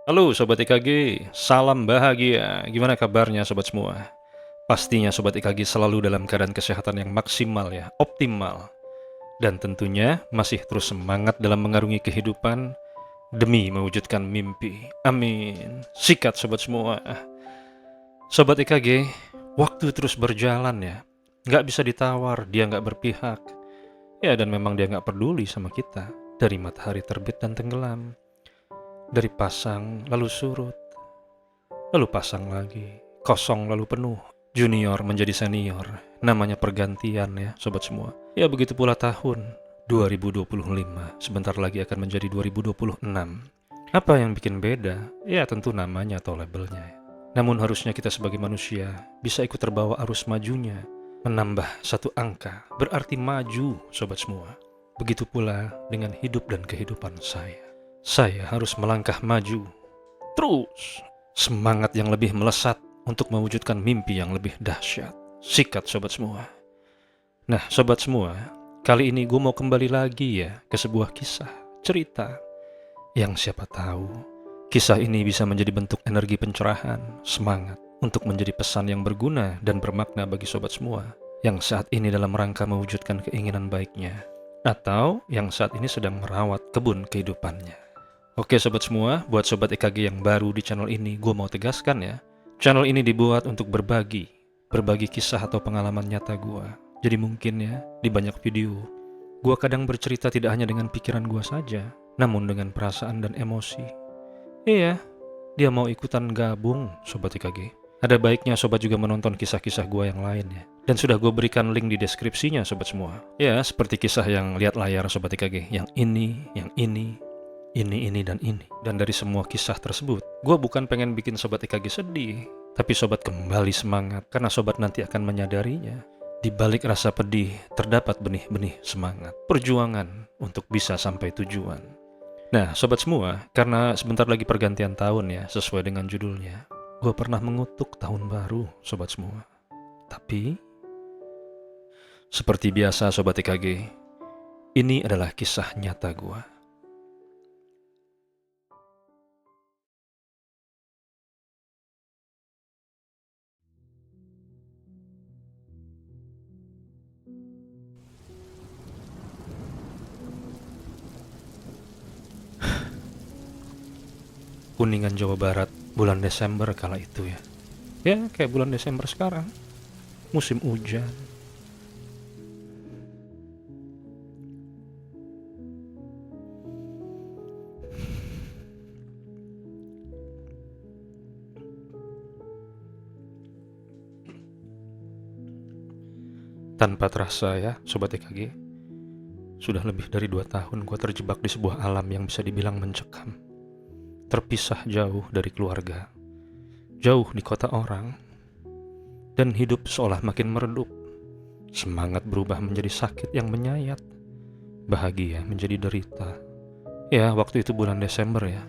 Halo Sobat IKG, salam bahagia. Gimana kabarnya Sobat semua? Pastinya Sobat IKG selalu dalam keadaan kesehatan yang maksimal ya, optimal. Dan tentunya masih terus semangat dalam mengarungi kehidupan demi mewujudkan mimpi. Amin. Sikat Sobat semua. Sobat IKG, waktu terus berjalan ya. Nggak bisa ditawar, dia nggak berpihak. Ya dan memang dia nggak peduli sama kita. Dari matahari terbit dan tenggelam. Dari pasang lalu surut. Lalu pasang lagi, kosong lalu penuh, junior menjadi senior, namanya pergantian ya sobat semua. Ya begitu pula tahun 2025, sebentar lagi akan menjadi 2026. Apa yang bikin beda? Ya tentu namanya atau labelnya. Namun harusnya kita sebagai manusia bisa ikut terbawa arus majunya. Menambah satu angka berarti maju sobat semua. Begitu pula dengan hidup dan kehidupan saya. Saya harus melangkah maju terus. Semangat yang lebih melesat untuk mewujudkan mimpi yang lebih dahsyat. Sikat sobat semua. Nah sobat semua, kali ini gue mau kembali lagi ya ke sebuah kisah, cerita. Yang siapa tahu, kisah ini bisa menjadi bentuk energi pencerahan, semangat untuk menjadi pesan yang berguna dan bermakna bagi sobat semua. Yang saat ini dalam rangka mewujudkan keinginan baiknya. Atau yang saat ini sedang merawat kebun kehidupannya. Oke sobat semua, buat sobat EKG yang baru di channel ini, gue mau tegaskan ya. Channel ini dibuat untuk berbagi kisah atau pengalaman nyata gue. Jadi mungkin ya, di banyak video, gue kadang bercerita tidak hanya dengan pikiran gue saja, namun dengan perasaan dan emosi. Iya, dia mau ikutan gabung sobat EKG. Ada baiknya sobat juga menonton kisah-kisah gue yang lain ya. Dan sudah gue berikan link di deskripsinya sobat semua. Ya, seperti kisah yang lihat layar sobat EKG, yang ini, dan ini. Dan dari semua kisah tersebut, gue bukan pengen bikin sobat EKG sedih, tapi sobat kembali semangat, karena sobat nanti akan menyadarinya. Di balik rasa pedih, terdapat benih-benih semangat, perjuangan untuk bisa sampai tujuan. Nah, sobat semua, karena sebentar lagi pergantian tahun ya, sesuai dengan judulnya, gue pernah mengutuk tahun baru, sobat semua. Tapi, seperti biasa sobat EKG, ini adalah kisah nyata gue. Kuningan Jawa Barat, bulan Desember kala itu ya. Ya, kayak bulan Desember sekarang, musim hujan. Tanpa terasa ya, Sobat EKG, sudah lebih dari 2 tahun gue terjebak di sebuah alam yang bisa dibilang mencekam. Terpisah jauh dari keluarga, jauh di kota orang, dan hidup seolah makin meredup. Semangat berubah menjadi sakit yang menyayat, bahagia menjadi derita. Ya, waktu itu bulan Desember ya.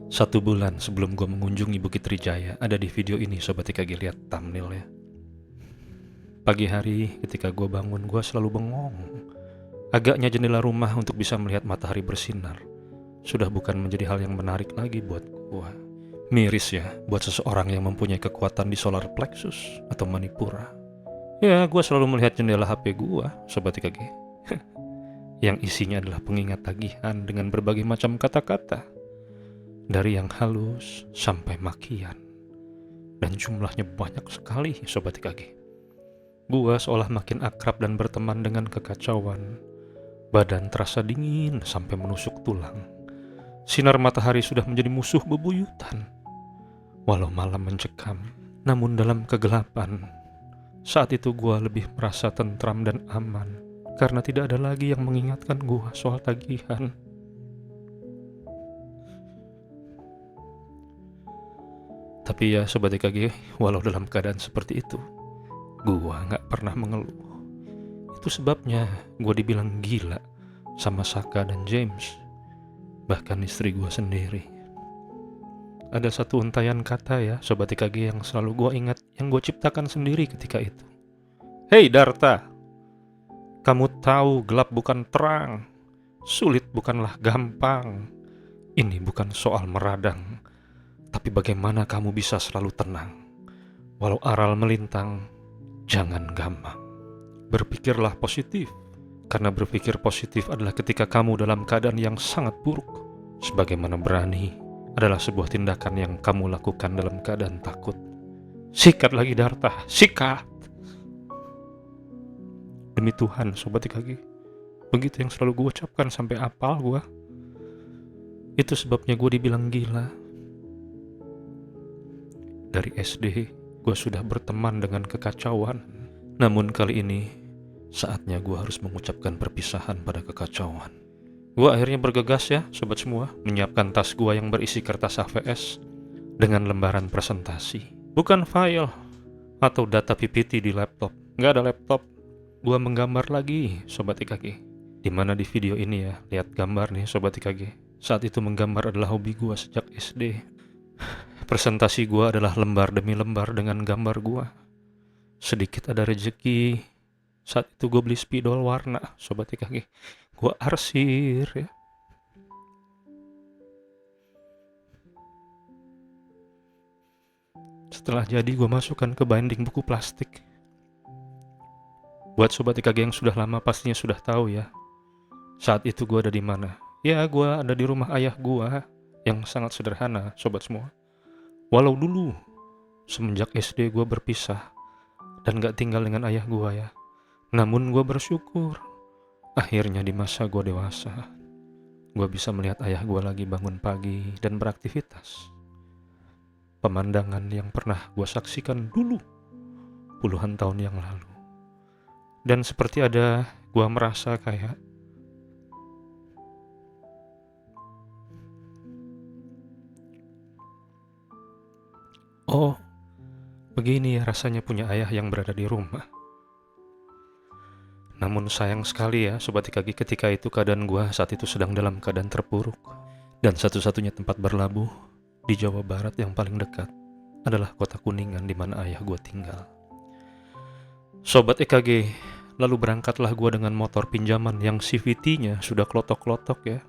1 bulan sebelum gue mengunjungi Bukit Trijaya, ada di video ini Sobat EKG, lihat thumbnail ya. Pagi hari ketika gue bangun, gue selalu bengong. Agaknya jendela rumah untuk bisa melihat matahari bersinar sudah bukan menjadi hal yang menarik lagi buat gue. Miris ya buat seseorang yang mempunyai kekuatan di solar plexus atau manipura. Ya, gue selalu melihat jendela HP gue, Sobat IKG, yang isinya adalah pengingat tagihan dengan berbagai macam kata-kata, dari yang halus sampai makian, dan jumlahnya banyak sekali Sobat IKG. Gue seolah makin akrab dan berteman dengan kekacauan. Badan terasa dingin sampai menusuk tulang. Sinar matahari sudah menjadi musuh bebuyutan. Walau malam mencekam, namun dalam kegelapan, saat itu gue lebih merasa tentram dan aman, karena tidak ada lagi yang mengingatkan gue soal tagihan. Tapi ya Sobat EKG, walau dalam keadaan seperti itu, gue gak pernah mengeluh. Itu sebabnya gue dibilang gila sama Saka dan James, bahkan istri gue sendiri. Ada satu untayan kata ya Sobat EKG yang selalu gue ingat, yang gue ciptakan sendiri ketika itu. Hei Darta, kamu tahu gelap bukan terang, sulit bukanlah gampang. Ini bukan soal meradang, Tapi bagaimana kamu bisa selalu tenang? Walau aral melintang, jangan gampang. Berpikirlah positif, karena berpikir positif adalah ketika kamu dalam keadaan yang sangat buruk. Sebagaimana berani adalah sebuah tindakan yang kamu lakukan dalam keadaan takut. Sikat lagi Darta, sikat! Demi Tuhan, Sobat IKG, begitu yang selalu gue ucapkan sampai apal gue. Itu sebabnya gue dibilang gila. Dari SD, gue sudah berteman dengan kekacauan. Namun kali ini, saatnya gue harus mengucapkan perpisahan pada kekacauan. Gue akhirnya bergegas ya, sobat semua, menyiapkan tas gue yang berisi kertas AVS dengan lembaran presentasi. Bukan file atau data PPT di laptop. Nggak ada laptop. Gue menggambar lagi, Sobat IKG. Dimana di video ini ya, lihat gambar nih Sobat IKG. Saat itu menggambar adalah hobi gue sejak SD. Presentasi gue adalah lembar demi lembar dengan gambar gue. Sedikit ada rezeki. Saat itu gue beli spidol warna, Sobat IKG. Gue arsir ya. Setelah jadi gue masukkan ke binding buku plastik. Buat Sobat IKG yang sudah lama pastinya sudah tahu ya. Saat itu gue ada di mana? Ya, gue ada di rumah ayah gue yang sangat sederhana, sobat semua. Walau dulu semenjak SD gue berpisah dan gak tinggal dengan ayah gue ya. Namun gue bersyukur akhirnya di masa gue dewasa gue bisa melihat ayah gue lagi bangun pagi dan beraktivitas. Pemandangan yang pernah gue saksikan dulu puluhan tahun yang lalu. Dan seperti ada gue merasa kayak oh, begini ya rasanya punya ayah yang berada di rumah. Namun sayang sekali ya Sobat IKG, ketika itu keadaan gua saat itu sedang dalam keadaan terpuruk. Dan satu-satunya tempat berlabuh di Jawa Barat yang paling dekat adalah kota Kuningan di mana ayah gua tinggal. Sobat IKG, lalu berangkatlah gua dengan motor pinjaman yang CVT-nya sudah klotok-klotok ya.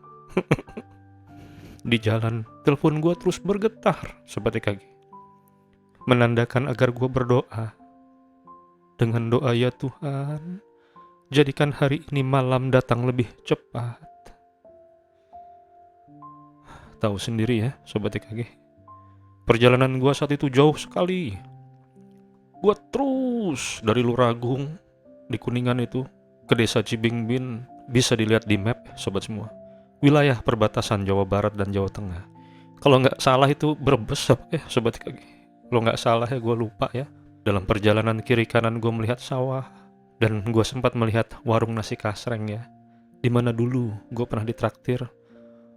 Di jalan, telepon gua terus bergetar Sobat IKG. Menandakan agar gue berdoa dengan doa, ya Tuhan, jadikan hari ini malam datang lebih cepat. Tahu sendiri ya Sobat IKG, perjalanan gue saat itu jauh sekali. Gue terus dari Luragung di Kuningan itu ke desa Cibingbin. Bisa dilihat di map sobat semua, wilayah perbatasan Jawa Barat dan Jawa Tengah. Kalau nggak salah itu Brebes ya Sobat IKG. Kalau nggak salah ya, gue lupa ya. Dalam perjalanan kiri kanan gue melihat sawah. Dan gue sempat melihat warung nasi kasreng ya. Dimana dulu gue pernah ditraktir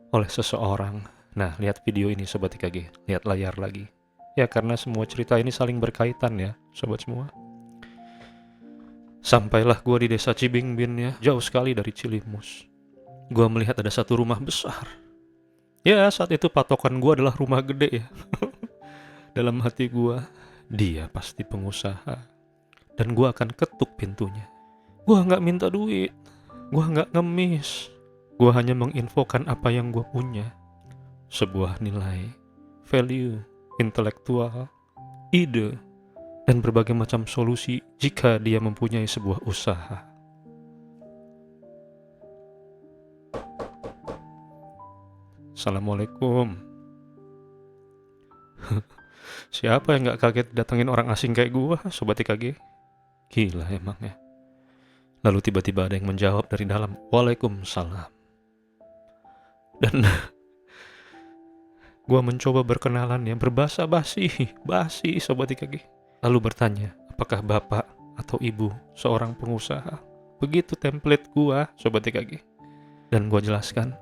oleh seseorang. Nah, lihat video ini Sobat IKG. Lihat layar lagi. Ya, karena semua cerita ini saling berkaitan ya Sobat semua. Sampailah gue di desa Cibingbin ya. Jauh sekali dari Cilimus. Gue melihat ada satu rumah besar. Ya, saat itu patokan gue adalah rumah gede ya. Dalam hati gue, dia pasti pengusaha. Dan gue akan ketuk pintunya. Gue gak minta duit. Gue gak ngemis. Gue hanya menginfokan apa yang gue punya. Sebuah nilai, value, intelektual, ide, dan berbagai macam solusi jika dia mempunyai sebuah usaha. Assalamualaikum. Siapa yang gak kaget datengin orang asing kayak gua, Sobat IKG? Gila emang ya. Lalu tiba-tiba ada yang menjawab dari dalam, Waalaikumsalam. Dan gua mencoba berkenalan ya, berbahasa basi Sobat IKG. Lalu bertanya, apakah bapak atau ibu seorang pengusaha? Begitu template gua, Sobat IKG. Dan gua jelaskan,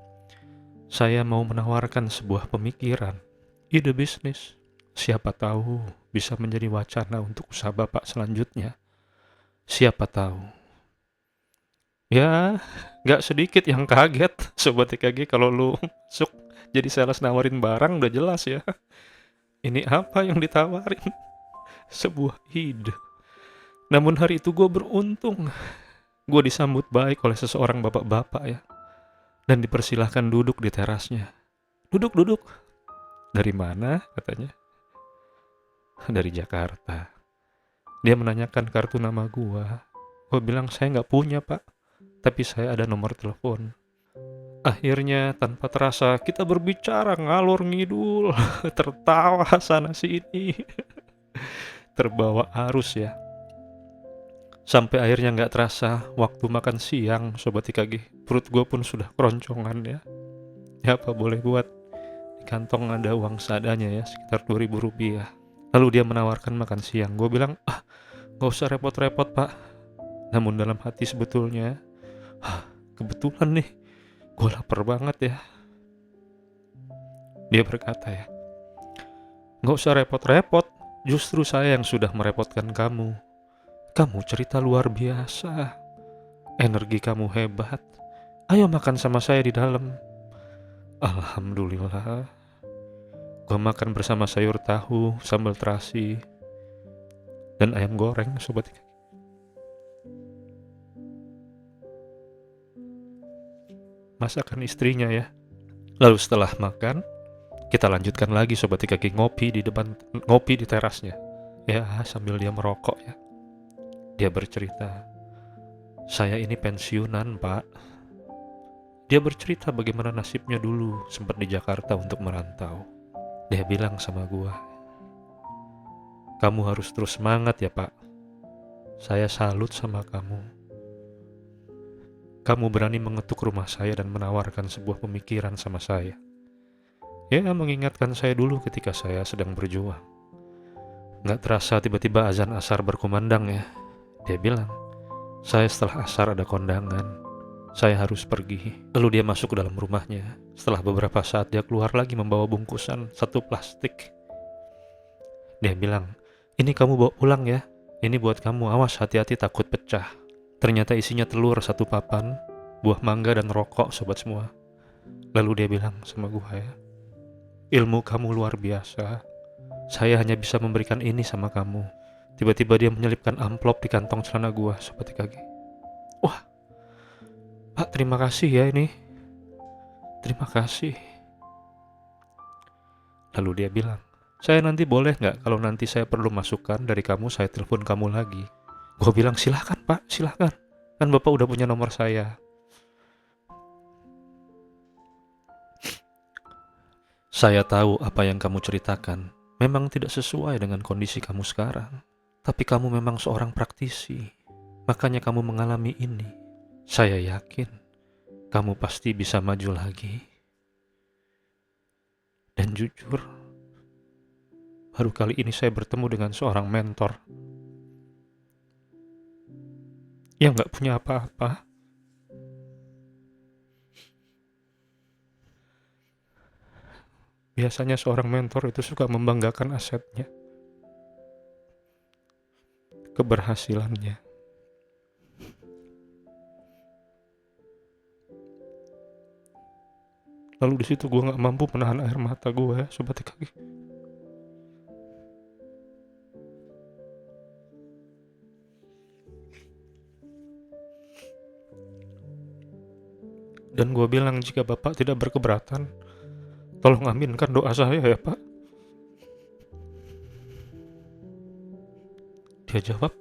saya mau menawarkan sebuah pemikiran, ide bisnis. Siapa tahu bisa menjadi wacana untuk usaha bapak selanjutnya. Siapa tahu. Ya, gak sedikit yang kaget Sobat IKG kalau lu masuk jadi sales nawarin barang, udah jelas ya. Ini apa yang ditawarin? Sebuah ide. Namun hari itu gue beruntung. Gue disambut baik oleh seseorang bapak-bapak ya. Dan dipersilahkan duduk di terasnya. Duduk. Dari mana? Katanya. Dari Jakarta. Dia menanyakan kartu nama gua. Gua bilang saya nggak punya pak, tapi saya ada nomor telepon. Akhirnya tanpa terasa kita berbicara ngalor ngidul, tertawa sana sini, terbawa arus ya. Sampai akhirnya nggak terasa waktu makan siang Sobat IKG. Perut gue pun sudah keroncongan ya. Ya apa boleh buat, di kantong ada uang seadanya ya, sekitar 2.000 rupiah. Lalu dia menawarkan makan siang. Gue bilang, gak usah repot-repot pak. Namun dalam hati sebetulnya, kebetulan nih, gue lapar banget ya. Dia berkata ya, gak usah repot-repot, justru saya yang sudah merepotkan kamu. Kamu cerita luar biasa, energi kamu hebat. Ayo makan sama saya di dalam. Alhamdulillah, gue makan bersama sayur tahu, sambal terasi, dan ayam goreng Sobat IKG. Masakan istrinya ya. Lalu setelah makan, kita lanjutkan lagi Sobat IKG ngopi di terasnya. Ya, sambil dia merokok ya. Dia bercerita, saya ini pensiunan pak. Dia bercerita bagaimana nasibnya dulu sempat di Jakarta untuk merantau. Dia bilang sama gua, kamu harus terus semangat ya pak. Saya salut sama kamu. Kamu berani mengetuk rumah saya dan menawarkan sebuah pemikiran sama saya. Ya, mengingatkan saya dulu ketika saya sedang berjuang. Gak terasa tiba-tiba azan asar berkumandang ya. Dia bilang, saya setelah asar ada kondangan. Saya harus pergi. Lalu dia masuk ke dalam rumahnya. Setelah beberapa saat dia keluar lagi membawa bungkusan satu plastik. Dia bilang, ini kamu bawa pulang ya. Ini buat kamu, awas hati-hati takut pecah. Ternyata isinya telur satu papan, buah mangga dan rokok sobat semua. Lalu dia bilang sama gua ya, ilmu kamu luar biasa. Saya hanya bisa memberikan ini sama kamu. Tiba-tiba dia menyelipkan amplop di kantong celana gua Sobat IKG. Wah, Pak terima kasih ya ini. Terima kasih. Lalu dia bilang, saya nanti boleh nggak kalau nanti saya perlu masukan dari kamu, saya telepon kamu lagi. Gue bilang silahkan pak, silahkan. Kan bapak udah punya nomor saya. Saya tahu apa yang kamu ceritakan memang tidak sesuai dengan kondisi kamu sekarang. Tapi kamu memang seorang praktisi. Makanya kamu mengalami ini. Saya yakin kamu pasti bisa maju lagi. Dan jujur, baru kali ini saya bertemu dengan seorang mentor yang gak punya apa-apa. Biasanya seorang mentor itu suka membanggakan asetnya, keberhasilannya. Lalu di situ gue gak mampu menahan air mata gue ya Sobat IKG. Dan gue bilang, jika bapak tidak berkeberatan, tolong aminkan doa saya ya pak. Dia jawab,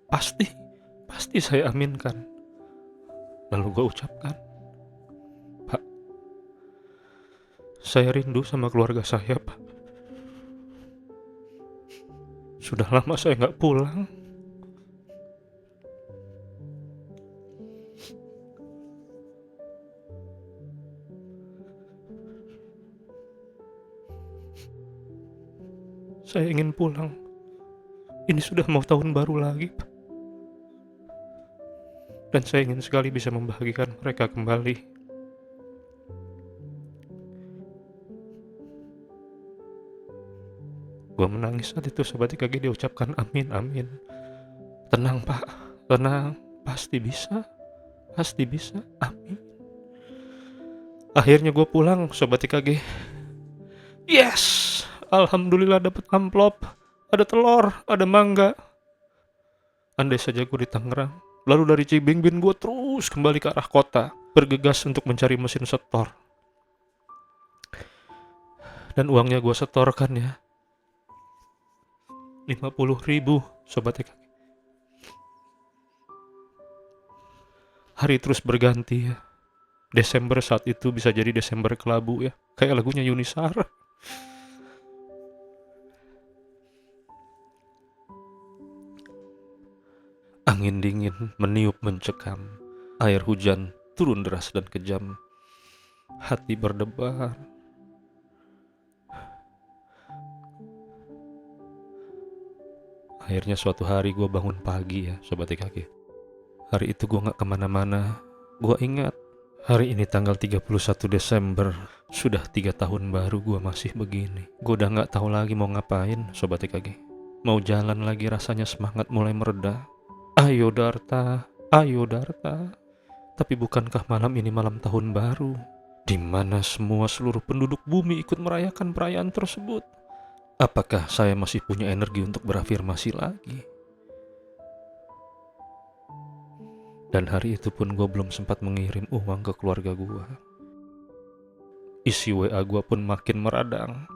pasti saya aminkan. Lalu gue ucapkan, Pak, saya rindu sama keluarga saya pak. Sudah lama saya gak pulang. Saya ingin pulang. Ini sudah mau tahun baru lagi, Pak. Dan saya ingin sekali bisa membahagiakan mereka kembali. Gua menangis saat itu Sobat IKG. Dia ucapkan amin, amin. Tenang Pak, tenang. Pasti bisa, amin. Akhirnya gue pulang Sobat IKG. Yes! Alhamdulillah dapat amplop, ada telur, ada mangga. Andai saja gue di Tangerang, lalu dari Cibingbin gue terus kembali ke arah kota, bergegas untuk mencari mesin setor. Dan uangnya gue setorkan ya, 50.000 Sobat EKG. Hari terus berganti ya. Desember saat itu bisa jadi Desember kelabu ya, kayak lagunya Yuni Shara. Angin dingin meniup mencekam, air hujan turun deras dan kejam, hati berdebar. Akhirnya suatu hari gue bangun pagi ya Sobat EKG. Hari itu gue gak kemana-mana. Gue ingat hari ini tanggal 31 Desember. Sudah 3 tahun baru gue masih begini. Gue udah gak tahu lagi mau ngapain Sobat EKG. Mau jalan lagi rasanya semangat mulai mereda. Ayo Darta, ayo Darta. Tapi bukankah malam ini malam tahun baru, di mana semua seluruh penduduk bumi ikut merayakan perayaan tersebut? Apakah saya masih punya energi untuk berafirmasi lagi? Dan hari itu pun gue belum sempat mengirim uang ke keluarga gue. Isi WA gue pun makin meradang.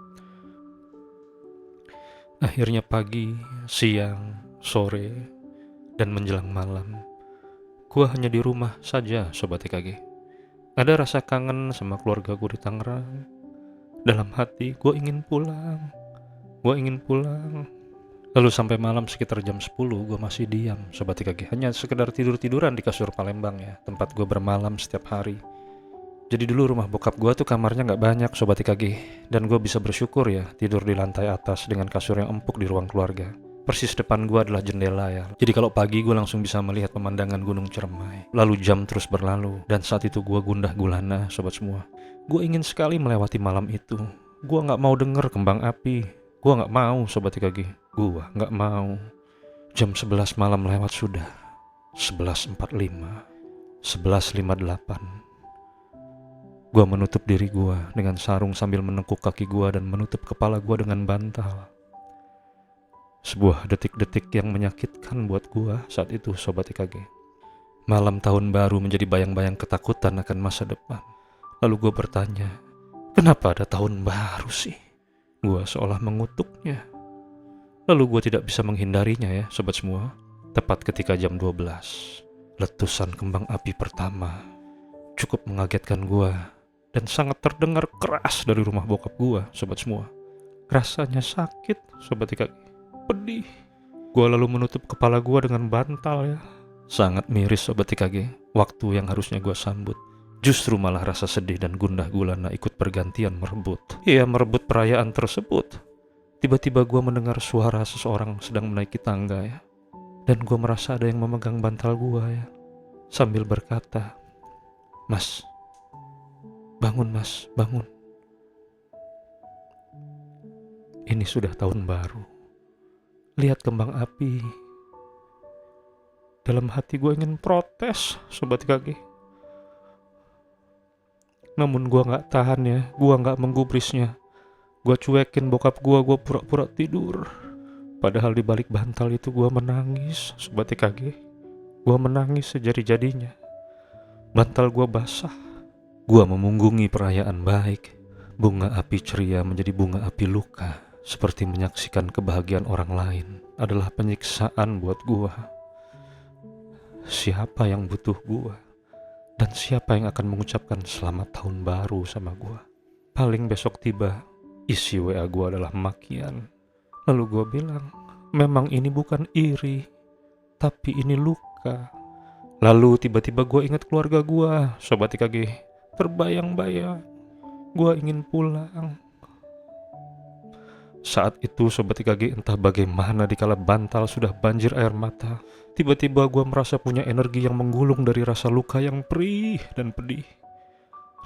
Akhirnya pagi, siang, sore, dan menjelang malam, gue hanya di rumah saja Sobat EKG. Ada rasa kangen sama keluarga gue di Tangerang. Dalam hati gue ingin pulang. Gue ingin pulang. Lalu sampai malam sekitar jam 10 gue masih diam Sobat EKG. Hanya sekedar tidur-tiduran di kasur Palembang ya, tempat gue bermalam setiap hari. Jadi dulu rumah bokap gue tuh kamarnya gak banyak Sobat EKG. Dan gue bisa bersyukur ya tidur di lantai atas dengan kasur yang empuk di ruang keluarga. Persis depan gue adalah jendela ya. Jadi kalau pagi gue langsung bisa melihat pemandangan Gunung Ciremai. Lalu jam terus berlalu. Dan saat itu gue gundah gulana Sobat semua. Gue ingin sekali melewati malam itu. Gue gak mau denger kembang api. Gue gak mau Sobat EKG. Gue gak mau. Jam 11 malam lewat sudah. 11.45, 11.58. Gue menutup diri gue dengan sarung sambil menekuk kaki gue dan menutup kepala gue dengan bantal. Sebuah detik-detik yang menyakitkan buat gue saat itu Sobat EKG. Malam tahun baru menjadi bayang-bayang ketakutan akan masa depan. Lalu gue bertanya, kenapa ada tahun baru sih? Gue seolah mengutuknya. Lalu gue tidak bisa menghindarinya ya Sobat semua. Tepat ketika jam 12, letusan kembang api pertama cukup mengagetkan gue. Dan sangat terdengar keras dari rumah bokap gue Sobat semua. Rasanya sakit Sobat EKG. Pedih. Gue lalu menutup kepala gue dengan bantal ya. Sangat miris Sobat EKG. Waktu yang harusnya gue sambut, justru malah rasa sedih dan gundah gulana ikut bergantian merebut. Iya, merebut perayaan tersebut. Tiba-tiba gue mendengar suara seseorang sedang menaiki tangga ya. Dan gue merasa ada yang memegang bantal gue ya. Sambil berkata, "Mas, bangun mas, bangun. Ini sudah tahun baru. Lihat kembang api." Dalam hati gue ingin protes Sobat EKG. Namun gue gak tahan ya. Gue gak menggubrisnya. Gue cuekin bokap gue pura-pura tidur. Padahal di balik bantal itu gue menangis Sobat EKG. Gue menangis sejadi-jadinya. Bantal gue basah. Gue memunggungi perayaan baik. Bunga api ceria menjadi bunga api luka. Seperti menyaksikan kebahagiaan orang lain adalah penyiksaan buat gua. Siapa yang butuh gua? Dan siapa yang akan mengucapkan selamat tahun baru sama gua? Paling besok tiba, isi WA gua adalah makian. Lalu gua bilang, memang ini bukan iri, tapi ini luka. Lalu tiba-tiba gua ingat keluarga gua, Sobat EKG. Terbayang-bayang, gua ingin pulang. Saat itu Sobat EKG entah bagaimana dikala bantal sudah banjir air mata. Tiba-tiba gue merasa punya energi yang menggulung dari rasa luka yang perih dan pedih.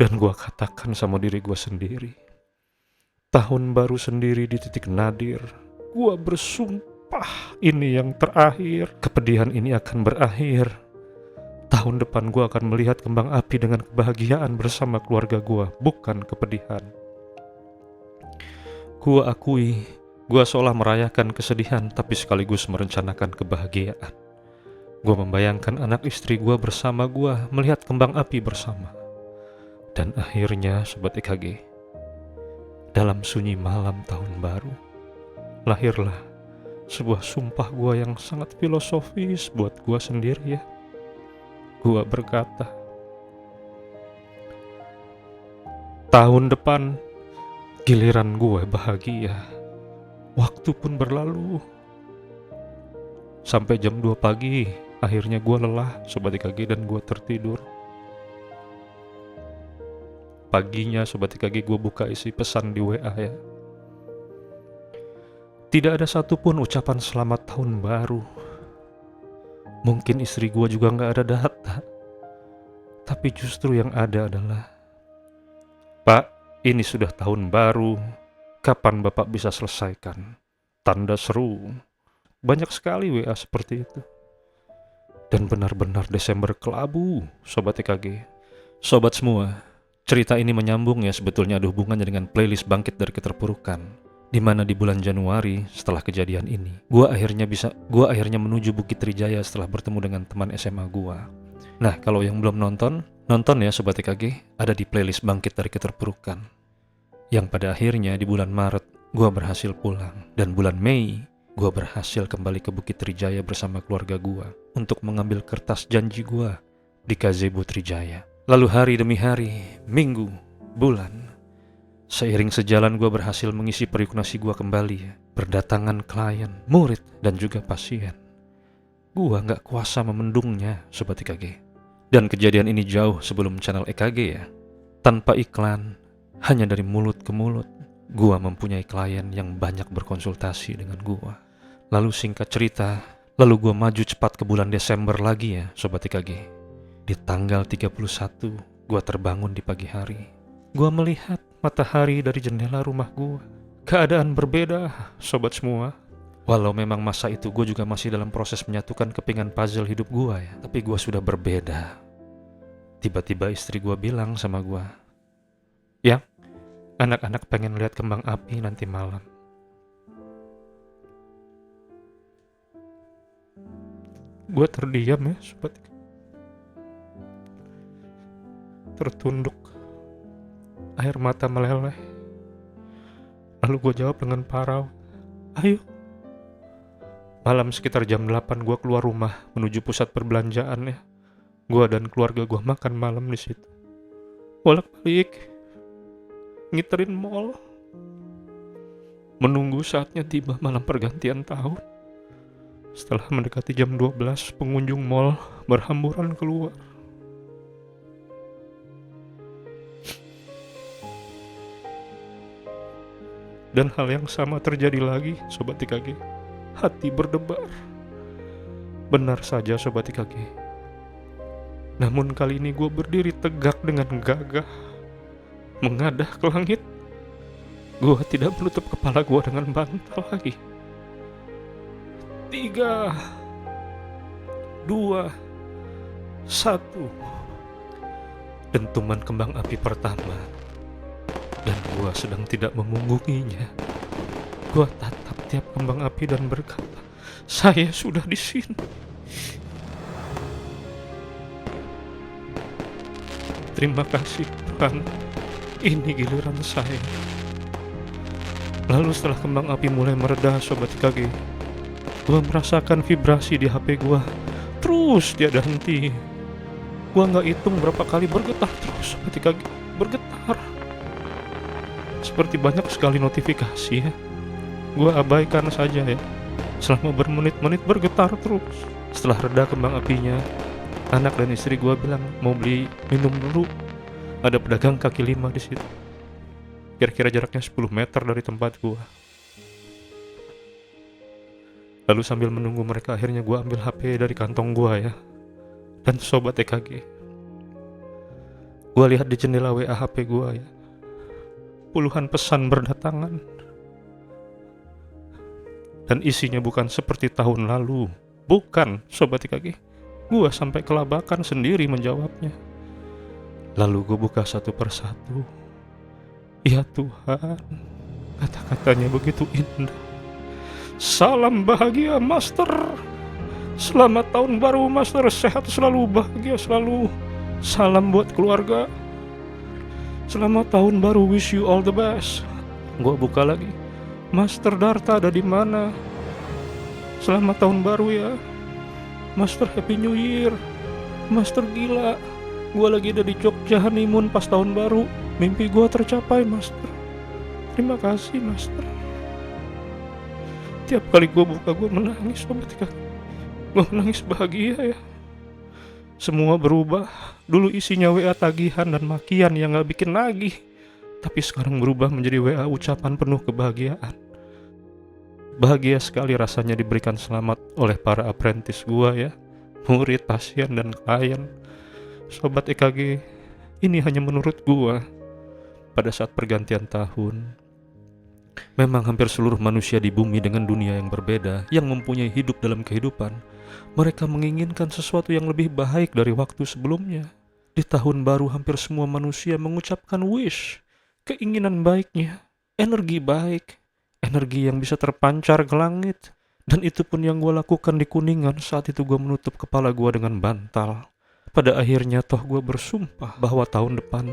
Dan gue katakan sama diri gue sendiri, tahun baru sendiri di titik nadir. Gue bersumpah ini yang terakhir. Kepedihan ini akan berakhir. Tahun depan gue akan melihat kembang api dengan kebahagiaan bersama keluarga gue, bukan kepedihan. Gue akui, gue seolah merayakan kesedihan tapi sekaligus merencanakan kebahagiaan. Gue membayangkan anak istri gue bersama gue melihat kembang api bersama. Dan akhirnya Sobat EKG, Dalam sunyi malam tahun baru, lahirlah sebuah sumpah gua yang sangat filosofis buat gua sendiri ya. Gua berkata, tahun depan giliran gue bahagia. Waktu pun berlalu. Sampai jam 2 pagi, akhirnya gue lelah, Sobat IKG, dan gue tertidur. Paginya Sobat IKG gue buka isi pesan di WA ya. Tidak ada satupun ucapan selamat tahun baru. Mungkin istri gue juga gak ada data. Tapi justru yang ada adalah, Pak, ini sudah tahun baru. Kapan Bapak bisa selesaikan? Tanda seru. Banyak sekali WA seperti itu. Dan benar-benar Desember kelabu, Sobat IKG. Sobat semua, cerita ini menyambung ya, sebetulnya ada hubungannya dengan playlist Bangkit dari Keterpurukan, di mana di bulan Januari setelah kejadian ini, gua akhirnya menuju Bukit Trijaya setelah bertemu dengan teman SMA gua. Nah, kalau yang belum nonton ya Sobat IKG, ada di playlist Bangkit dari Keterpurukan. Yang pada akhirnya di bulan Maret gua berhasil pulang, dan bulan Mei gua berhasil kembali ke Bukit Trijaya bersama keluarga gua untuk mengambil kertas janji gua di Gazebo Trijaya. Lalu hari demi hari, minggu, bulan, seiring sejalan gua berhasil mengisi periuk nasi gua kembali ya. Berdatangan klien, murid, dan juga pasien. Gua gak kuasa memendungnya, Sobat IKG. Dan kejadian ini jauh sebelum channel EKG ya. Tanpa iklan, hanya dari mulut ke mulut, gua mempunyai klien yang banyak berkonsultasi dengan gua. Lalu singkat cerita, lalu gua maju cepat ke bulan Desember lagi ya, Sobat IKG. Di tanggal 31, gua terbangun di pagi hari. Gua melihat matahari dari jendela rumah gua. Keadaan berbeda, sobat semua. Walau memang masa itu gue juga masih dalam proses menyatukan kepingan puzzle hidup gue ya, tapi gue sudah berbeda. Tiba-tiba istri gue bilang sama gue, "Ya, anak-anak pengen lihat kembang api nanti malam." Gue terdiam ya, sobat. Tertunduk. Air mata meleleh. Lalu gue jawab dengan parau, "Ayo." Malam sekitar jam 8 gue keluar rumah menuju pusat perbelanjaan ya. Gue dan keluarga gue makan malam di situ. Bolak-balik, ngiterin mall. Menunggu saatnya tiba malam pergantian tahun. Setelah mendekati jam 12, pengunjung mall berhamburan keluar. Dan hal yang sama terjadi lagi, Sobat IKG. Hati berdebar. Benar saja, Sobat IKG. Namun kali ini gue berdiri tegak dengan gagah, mengadah ke langit. Gue tidak menutup kepala gue dengan bantal lagi. 3, 2, 1. Dentuman kembang api pertama. Dan gue sedang tidak memunggunginya. Gue tatap tiap kembang api dan berkata, "Saya sudah di sini." Terima kasih Tuhan, ini giliran saya. Lalu setelah kembang api mulai mereda, Sobat IKG, gue merasakan vibrasi di HP gue. Terus tiada henti. Gue gak hitung berapa kali bergetar terus, Sobat IKG. Bergetar. Seperti banyak sekali notifikasi ya. Gue abaikan saja ya. Selama bermenit-menit bergetar terus. Setelah reda kembang apinya, anak dan istri gue bilang mau beli minum dulu. Ada pedagang kaki lima di situ. Kira-kira jaraknya 10 meter dari tempat gue. Lalu sambil menunggu mereka, akhirnya gue ambil HP dari kantong gue ya. Dan Sobat EKG, gue lihat di jendela WA HP gue ya. Puluhan pesan berdatangan. Dan isinya bukan seperti tahun lalu. Bukan, Sobat IKG. Gue sampai kelabakan sendiri menjawabnya. Lalu gue buka satu persatu. Ya Tuhan, kata-katanya begitu indah. "Salam bahagia, Master. Selamat tahun baru, Master. Sehat selalu, bahagia selalu. Salam buat keluarga. Selamat tahun baru, wish you all the best. Gua buka lagi. Master Darta ada di mana? Selamat tahun baru ya. Master Happy New Year. Master gila. Gua lagi ada di Jogja honeymoon pas tahun baru. Mimpi gua tercapai, Master. Terima kasih, Master. Tiap kali gua buka, gua menangis, sobat Ika. Gua menangis bahagia ya. Semua berubah. Dulu isinya WA tagihan dan makian yang gak bikin nagih, tapi sekarang berubah menjadi WA ucapan penuh kebahagiaan. Bahagia sekali rasanya diberikan selamat oleh para apprentice gua ya, murid, pasien, dan klien. Sobat EKG, ini hanya menurut gua. Pada saat pergantian tahun, memang hampir seluruh manusia di bumi dengan dunia yang berbeda, yang mempunyai hidup dalam kehidupan, mereka menginginkan sesuatu yang lebih baik dari waktu sebelumnya. Di tahun baru hampir semua manusia mengucapkan wish, keinginan baiknya, energi baik, energi yang bisa terpancar ke langit. Dan itu pun yang gue lakukan di Kuningan saat itu gue menutup kepala gue dengan bantal. Pada akhirnya toh gue bersumpah bahwa tahun depan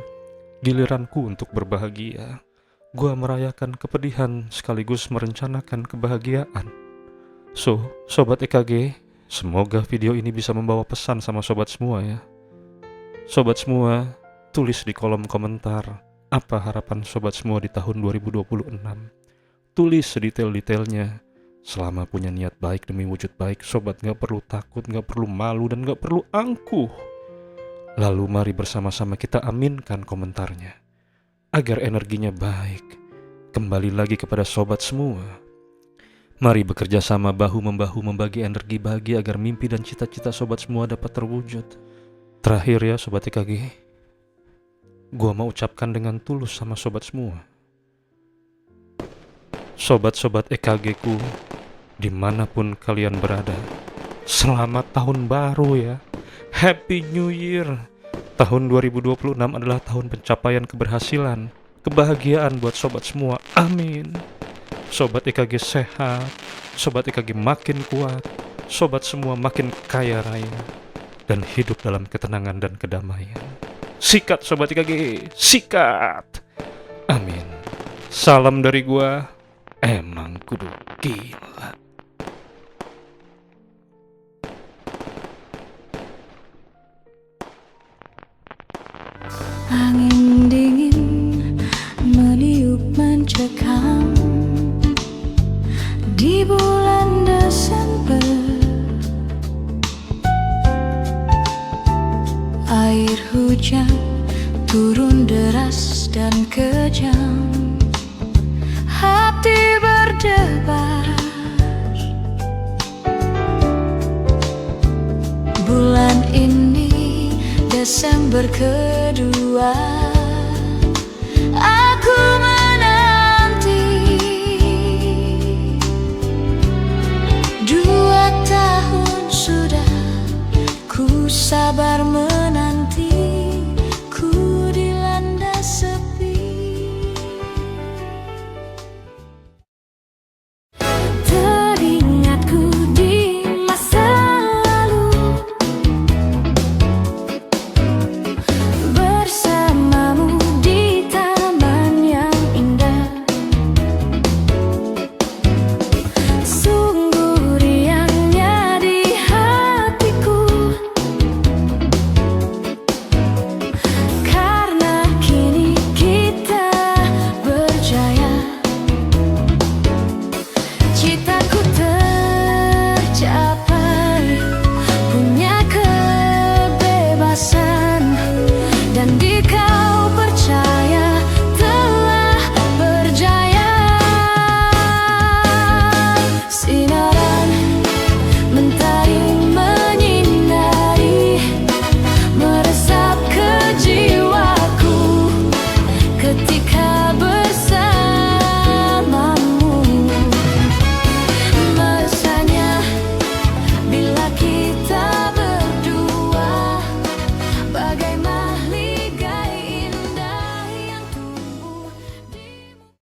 giliranku untuk berbahagia. Gue merayakan kepedihan sekaligus merencanakan kebahagiaan. So, Sobat EKG, semoga video ini bisa membawa pesan sama sobat semua ya. Sobat semua, tulis di kolom komentar apa harapan sobat semua di tahun 2026. Tulis sedetail-detailnya. Selama punya niat baik demi wujud baik, sobat gak perlu takut, gak perlu malu, dan gak perlu angkuh. Lalu mari bersama-sama kita aminkan komentarnya, agar energinya baik. Kembali lagi kepada sobat semua. Mari bekerja sama bahu-membahu membagi energi bahagia agar mimpi dan cita-cita sobat semua dapat terwujud. Terakhir ya Sobat EKG, gua mau ucapkan dengan tulus sama sobat semua. Sobat-sobat EKG ku, dimanapun kalian berada, selamat tahun baru ya. Happy New Year. Tahun 2026 adalah tahun pencapaian keberhasilan, kebahagiaan buat sobat semua. Amin. Sobat EKG sehat, sobat EKG makin kuat, sobat semua makin kaya raya, dan hidup dalam ketenangan dan kedamaian. Sikat Sobat EKG, sikat. Amin. Salam dari gua, emang kudu gila. Angin dingin meniup mencekam di bulan Desember. Air hujan turun deras dan kejam. Hati berdebar. Bulan ini Desember kedua,